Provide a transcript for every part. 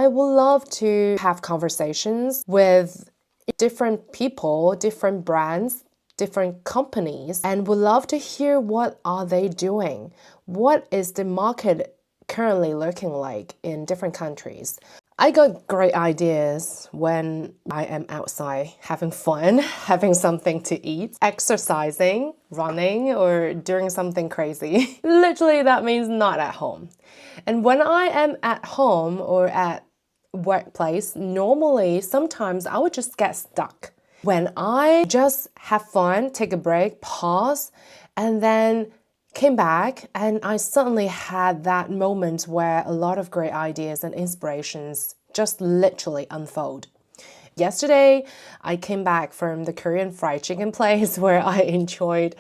I would love to have conversations with different people, different brands, different companies, and would love to hear what are they doing. What is the market currently looking like in different countries? I got great ideas when I am outside having fun, having something to eat, exercising, running, or doing something crazy. Literally, that means not at home. And when I am at home or at workplace, normally, sometimes I would just get stuck. When I just have fun, take a break, pause, and then came back, and I suddenly had that moment where a lot of great ideas and inspirations just literally unfold. Yesterday, I came back from the Korean fried chicken place where I enjoyed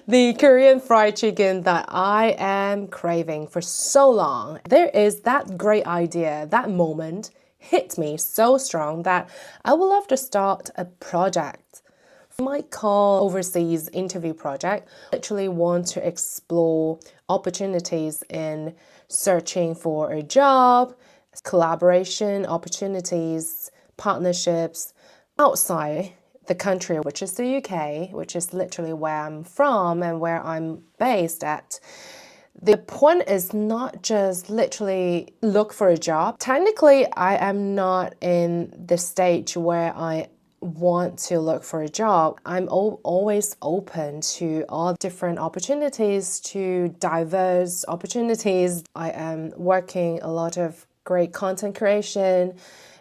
the Korean fried chicken that I am craving for so long. There is that great idea, that moment hit me so strong that I would love to start a project. I might call overseas interview project. I literally want to explore opportunities in searching for a job, collaboration opportunities, partnerships outside the country, which is the UK, which is literally where I'm from and where I'm based at. The point is not just literally look for a job. Technically, I am not in the stage where I want to look for a job. I'm always open to all different opportunities, to diverse opportunities. I am working a lot of great content creation,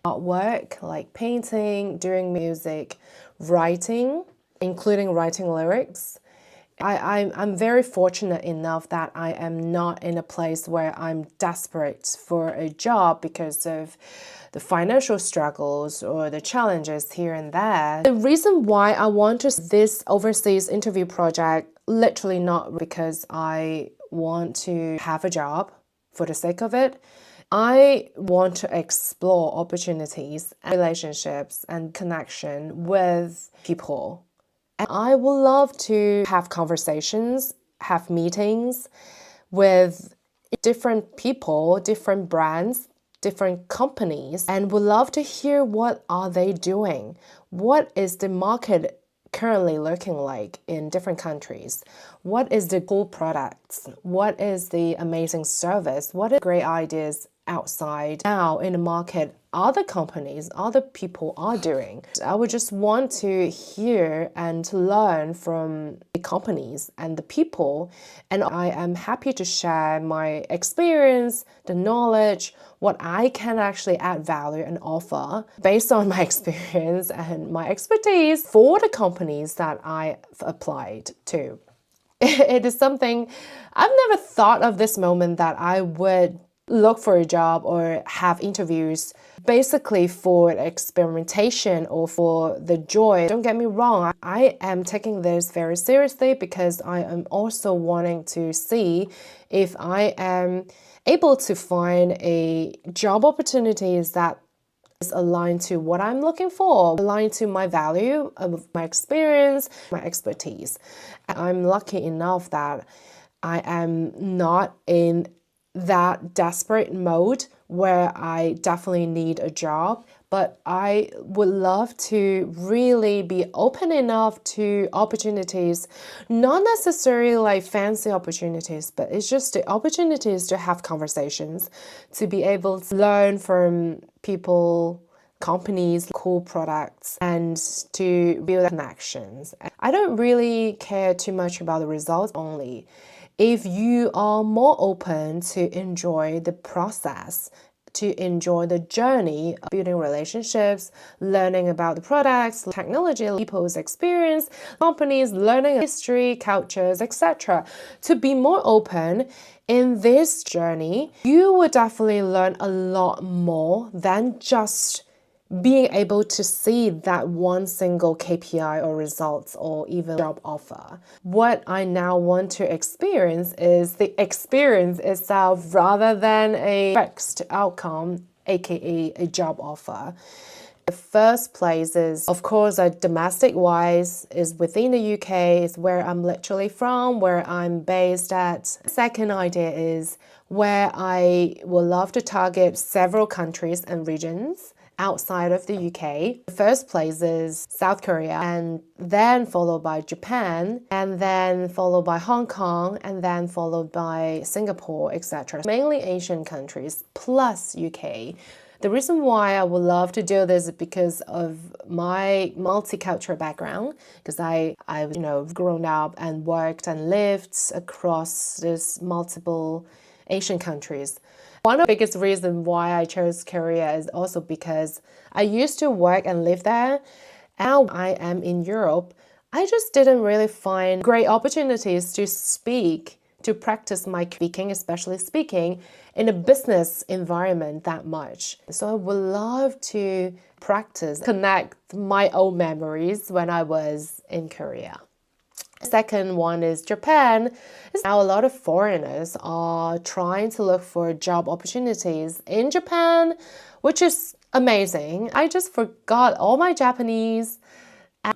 artwork like painting, doing music, writing, including writing lyrics. I'm very fortunate enough that I am not in a place where I'm desperate for a job because of the financial struggles or the challenges here and there. The reason why I want to this overseas interview project, literally not because I want to have a job for the sake of it. I want to explore opportunities, relationships, and connection with people. And I would love to have conversations, have meetings with different people, different brands, different companies, and would love to hear what are they doing. What is the market currently looking like in different countries? What is the cool products? What is the amazing service? What are great ideas outside now in the market other companies, other people are doing? I would just want to hear and to learn from the companies and the people, and I am happy to share my experience, the knowledge, what I can actually add value and offer based on my experience and my expertise for the companies that I've applied to. It is something I've never thought of this moment that I would look for a job or have interviews basically for experimentation or for the joy. Don't get me wrong, I am taking this very seriously because I am also wanting to see if I am able to find a job opportunities that is aligned to what I'm looking for, aligned to my value, my experience, my expertise. I'm lucky enough that I am not in that desperate mode where I definitely need a job, but I would love to really be open enough to opportunities, not necessarily like fancy opportunities, but it's just the opportunities to have conversations, to be able to learn from people, companies, cool products, and to build connections. I don't really care too much about the results only. If you are more open to enjoy the process, to enjoy the journey of building relationships, learning about the products, technology, people's experience, companies, learning history, cultures, etc. To be more open in this journey, you will definitely learn a lot more than just being able to see that one single KPI or results or even job offer. What I now want to experience is the experience itself rather than a fixed outcome, aka a job offer. The first place is, of course, domestic-wise, is within the UK, is where I'm literally from, where I'm based at. Second idea is where I would love to target several countries and regions outside of the UK. The first place is South Korea, and then followed by Japan, and then followed by Hong Kong, and then followed by Singapore, etc. Mainly Asian countries plus UK. The reason why I would love to do this is because of my multicultural background, because I've grown up and worked and lived across this multiple Asian countries. One of the biggest reasons why I chose Korea is also because I used to work and live there. Now I am in Europe. I just didn't really find great opportunities to practice my speaking, especially speaking in a business environment that much. So I would love to connect my old memories when I was in Korea. Second one is Japan. Now a lot of foreigners are trying to look for job opportunities in Japan, which is amazing. I just forgot all my Japanese.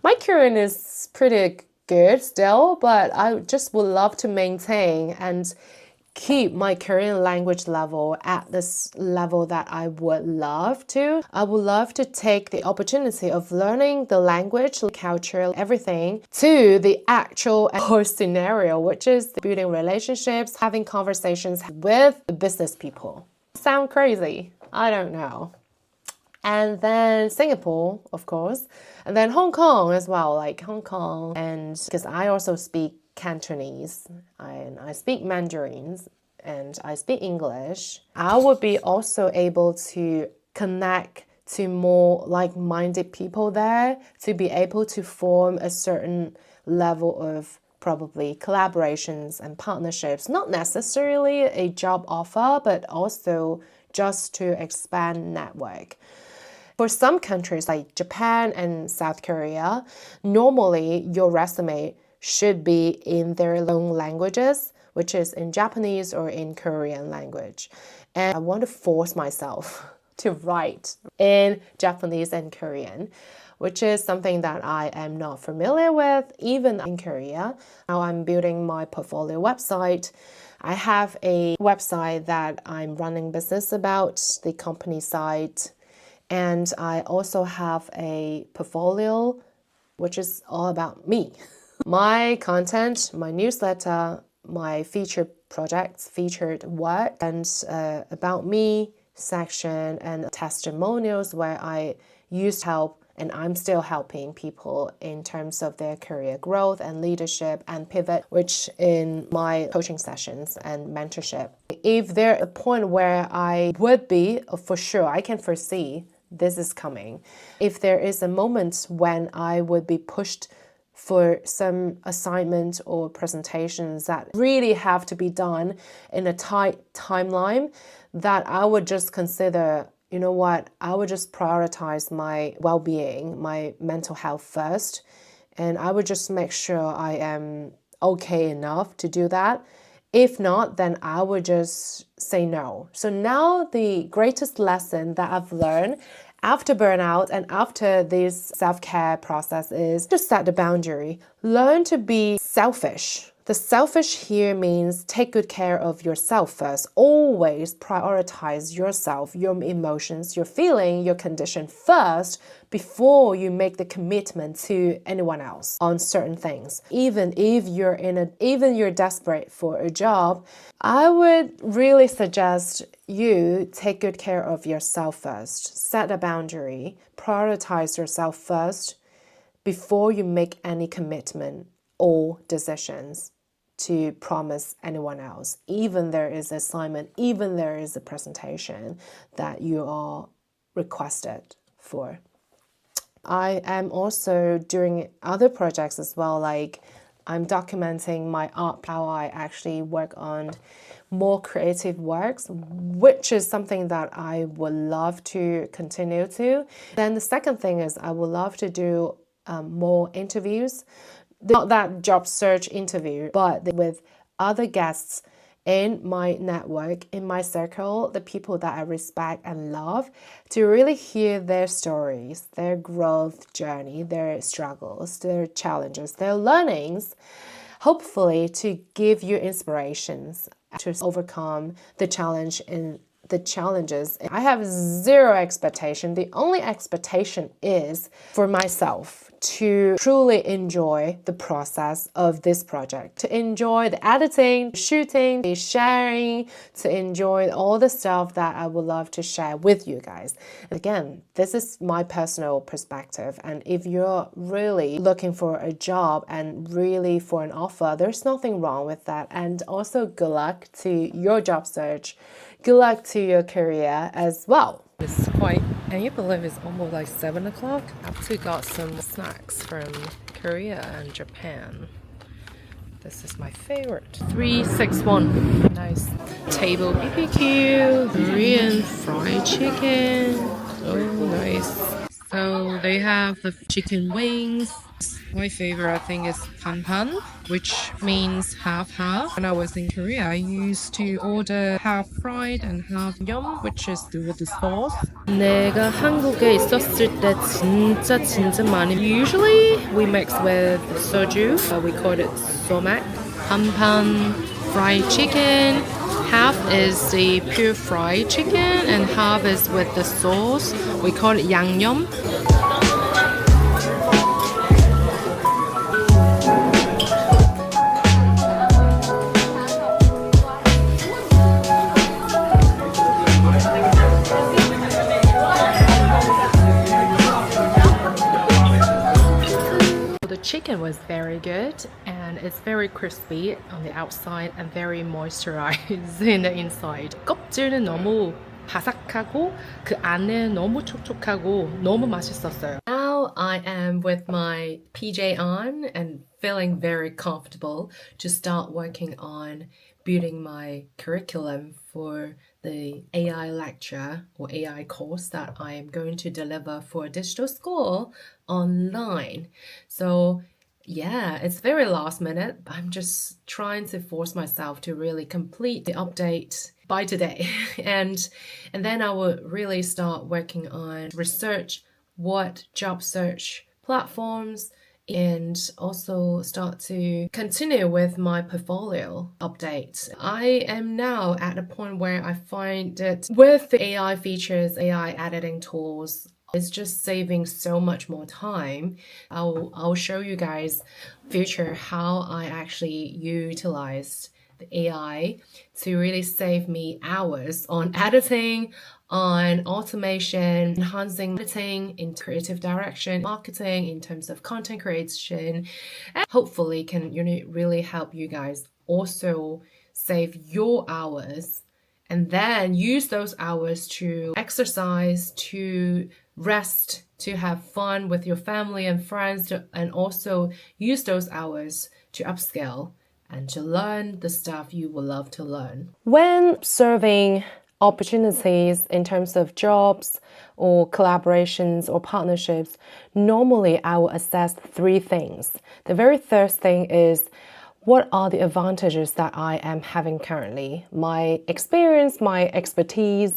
My Korean is pretty good still, but I just would love to maintain and keep my Korean language level at this level that I would love to. I would love to take the opportunity of learning the language, culture, everything to the actual scenario, which is building relationships, having conversations with the business people. Sound crazy? I don't know. And then Singapore, of course, and then Hong Kong as well, like Hong Kong, and because I also speak Cantonese, and I speak Mandarins, and I speak English, I would be also able to connect to more like-minded people there, to be able to form a certain level of probably collaborations and partnerships, not necessarily a job offer, but also just to expand network. For some countries like Japan and South Korea, normally your resume should be in their own languages, which is in Japanese or in Korean language. And I want to force myself to write in Japanese and Korean, which is something that I am not familiar with, even in Korea. Now I'm building my portfolio website. I have a website that I'm running business about, the company site. And I also have a portfolio, which is all about me. My content, my newsletter, my featured projects, featured work, and about me section and testimonials where I used help and I'm still helping people in terms of their career growth and leadership and pivot, which in my coaching sessions and mentorship. If there's a point where I would be, for sure, I can foresee this is coming. If there is a moment when I would be pushed for some assignment or presentations that really have to be done in a tight timeline, that I would just consider, you know what, I would just prioritize my well-being, my mental health first, and I would just make sure I am okay enough to do that. If not, then I would just say no. So now the greatest lesson that I've learned after burnout and after this self-care process is to set the boundary. Learn to be selfish. The selfish here means take good care of yourself first. Always prioritize yourself, your emotions, your feeling, your condition first before you make the commitment to anyone else on certain things. Even if you're desperate for a job, I would really suggest you take good care of yourself first. Set a boundary, prioritize yourself first before you make any commitment or decisions to promise anyone else, even there is an assignment, even there is a presentation that you are requested for. I am also doing other projects as well, like I'm documenting my art, how I actually work on more creative works, which is something that I would love to continue to. Then the second thing is I would love to do more interviews. Not that job search interview, but with other guests in my network, in my circle, the people that I respect and love, to really hear their stories, their growth journey, their struggles, their challenges, their learnings, hopefully to give you inspirations to overcome the challenge in the challenges. I have zero expectation. The only expectation is for myself to truly enjoy the process of this project, to enjoy the editing, shooting, the sharing, to enjoy all the stuff that I would love to share with you guys. Again, this is my personal perspective. And if you're really looking for a job and really for an offer, there's nothing wrong with that. And also good luck to your job search. Good luck to your career as well. It's quite, can you believe it's almost like 7 o'clock? I've actually got some snacks from Korea and Japan. This is my favorite. 361. Nice table BBQ, Korean fried chicken. Oh, nice. So they have the chicken wings. My favorite, I think, is pan, which means half. When I was in Korea, I used to order half fried and half yum, which is with the sauce. 내가 한국에 있었을 때 진짜 많이. Usually we mix with soju. We call it So-Mak. Pan, fried chicken. Half is the pure fried chicken and half is with the sauce. We call it 양념. The chicken was very good and it's very crispy on the outside and very moisturized in the inside. 껍질은 너무 바삭하고 그 안에 너무 촉촉하고 너무 맛있었어요. Now I am with my PJ on and feeling very comfortable to start working on building my curriculum for the AI lecture or AI course that I am going to deliver for a digital school online. So yeah, it's very last minute. I'm just trying to force myself to really complete the update by today. and then I will really start working on research what job search platforms and also start to continue with my portfolio update. I am now at a point where I find that with the AI features, AI editing tools, it's just saving so much more time. I'll show you guys future how I actually utilized the AI to really save me hours on editing, on automation, enhancing editing in creative direction, marketing in terms of content creation, and hopefully can really help you guys also save your hours and then use those hours to exercise, to rest, to have fun with your family and friends, and also use those hours to upscale and to learn the stuff you would love to learn. When serving opportunities in terms of jobs or collaborations or partnerships, normally I will assess 3 things. The very first thing is, what are the advantages that I am having currently? My experience, my expertise,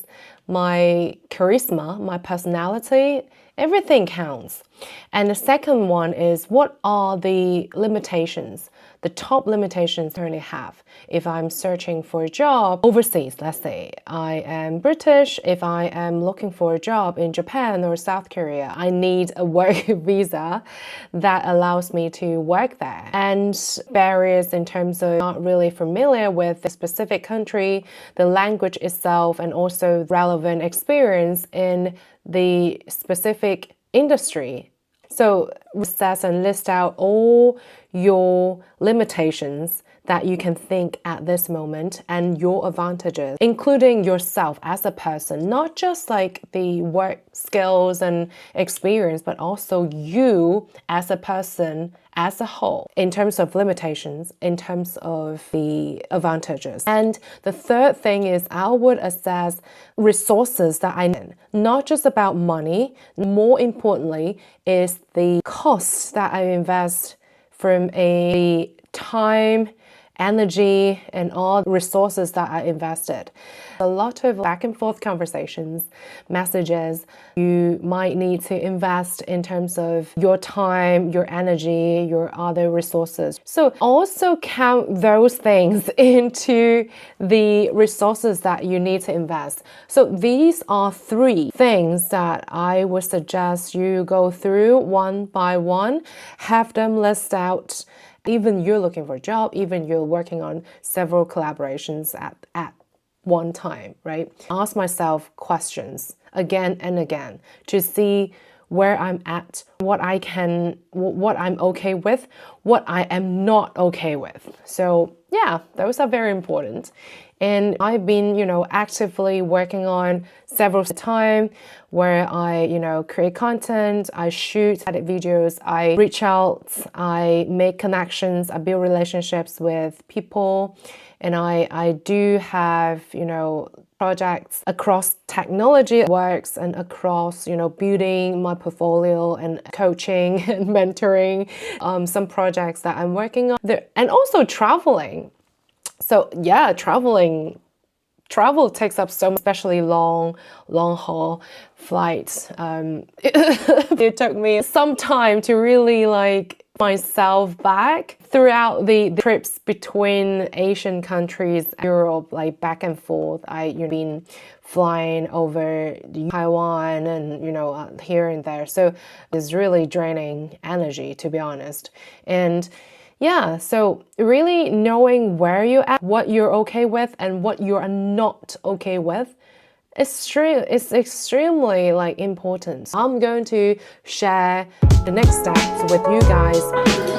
my charisma, my personality, everything counts. And the second one is, what are the limitations, the top limitations I currently have? If I'm searching for a job overseas, let's say I am British, if I am looking for a job in Japan or South Korea, I need a work visa that allows me to work there. And barriers in terms of not really familiar with the specific country, the language itself, and also relevant experience in the specific industry. So assess and list out all your limitations that you can think at this moment and your advantages, including yourself as a person, not just like the work skills and experience, but also you as a person as a whole, in terms of limitations, in terms of the advantages. And the third thing is, I would assess resources that I need, not just about money. More importantly is the cost that I invest from a time energy and all resources that I invested. A lot of back and forth conversations, messages you might need to invest in terms of your time, your energy, your other resources. So also count those things into the resources that you need to invest. So these are 3 things that I would suggest you go through one by one, have them list out. Even you're looking for a job, even you're working on several collaborations at one time, right? Ask myself questions again and again to see where I'm at, what I'm okay with, what I am not okay with. So yeah, those are very important. And I've been, actively working on several times where I, create content, I shoot, edit videos, I reach out, I make connections, I build relationships with people. And I do have, projects across technology works and across, building my portfolio and coaching and mentoring, some projects that I'm working on there, and also traveling. So yeah, travel takes up so much, especially long haul flights. It took me some time to really myself back throughout the trips between Asian countries, Europe, back and forth. I've been flying over Taiwan and here and there. So it's really draining energy, to be honest. And yeah, so really knowing where you're at, what you're okay with, and what you are not okay with, it's extremely important. I'm going to share the next steps with you guys.